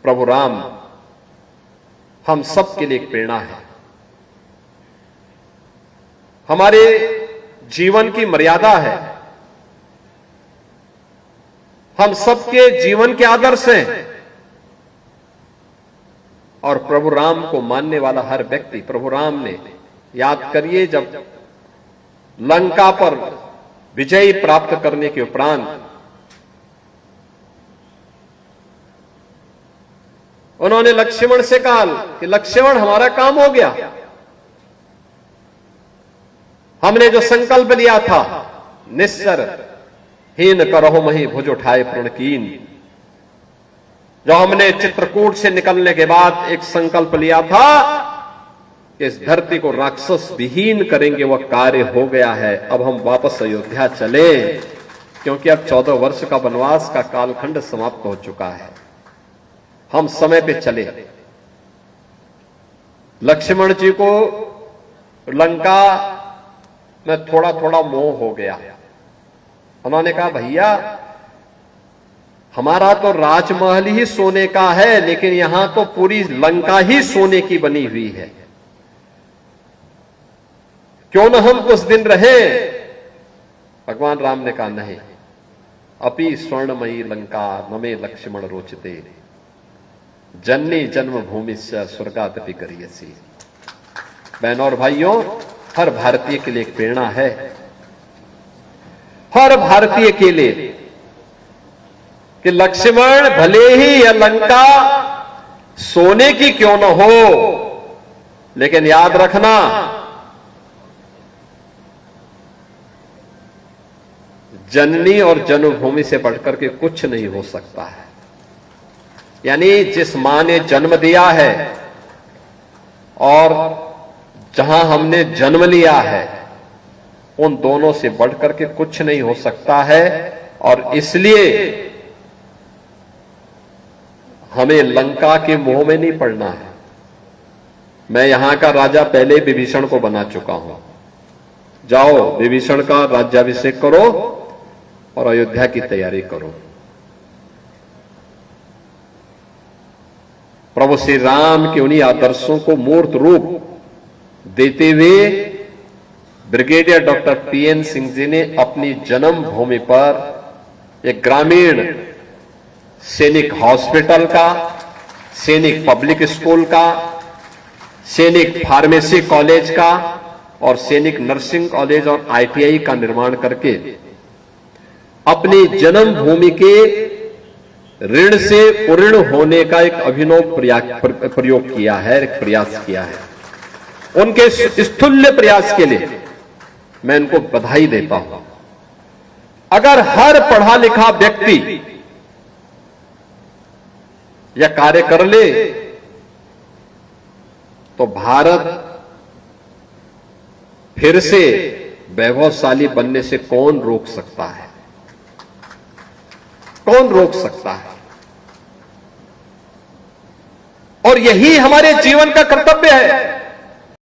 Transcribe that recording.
प्रभु राम हम सब के लिए एक प्रेरणा है। हमारे जीवन की मर्यादा है, हम सबके जीवन के आदर्श हैं और प्रभु राम को मानने वाला हर व्यक्ति, प्रभु राम ने, याद करिए, जब लंका पर विजय प्राप्त करने के उपरांत उन्होंने लक्ष्मण से कहा कि लक्ष्मण हमारा काम हो गया, हमने जो संकल्प लिया था निस्सर हीन करहो मही भुज उठाए प्रणकीन, जो हमने चित्रकूट से निकलने के बाद एक संकल्प लिया था कि इस धरती को राक्षस विहीन करेंगे, वह कार्य हो गया है। अब हम वापस अयोध्या चले, क्योंकि अब 14 वर्ष का वनवास का कालखंड समाप्त हो चुका है। हम समय पे चले। लक्ष्मण जी को लंका में थोड़ा थोड़ा मोह हो गया। उन्होंने कहा भैया हमारा तो राजमहल ही सोने का है, लेकिन यहां तो पूरी लंका ही सोने की बनी हुई है, क्यों न हम कुछ दिन रहे। भगवान राम ने कहा नहीं, अपि स्वर्णमयी लंका नमे लक्ष्मण रोचते, जननी जन्मभूमि से स्वर्गादपि करियसी। बहनों और भाइयों, हर भारतीय के लिए एक प्रेरणा है, हर भारतीय के लिए, कि लक्ष्मण भले ही यह लंका सोने की क्यों न हो, लेकिन याद रखना जननी और जन्मभूमि से बढ़कर के कुछ नहीं हो सकता है। यानी जिस मां ने जन्म दिया है और जहां हमने जन्म लिया है, उन दोनों से बढ़कर के कुछ नहीं हो सकता है। और इसलिए हमें लंका के मोह में नहीं पड़ना है। मैं यहां का राजा पहले विभीषण को बना चुका हूं, जाओ विभीषण का राज्याभिषेक करो और अयोध्या की तैयारी करो। प्रभु श्री राम के उन्हीं आदर्शों को मूर्त रूप देते हुए brigadier doctor PN Singh ji ने अपनी जन्मभूमि पर एक ग्रामीण सैनिक हॉस्पिटल का, सैनिक पब्लिक स्कूल का, सैनिक फार्मेसी कॉलेज का और सैनिक नर्सिंग कॉलेज और आईटीआई का निर्माण करके अपनी जन्मभूमि के ऋण से उऋण होने का एक अभिनव प्रयोग किया है, एक प्रयास किया है। उनके स्थूल्य प्रयास के लिए मैं इनको बधाई देता हूं। अगर हर पढ़ा लिखा व्यक्ति यह कार्य कर ले तो भारत फिर से वैभवशाली बनने से कौन रोक सकता है? कौन रोक सकता है? और यही हमारे जीवन का कर्तव्य है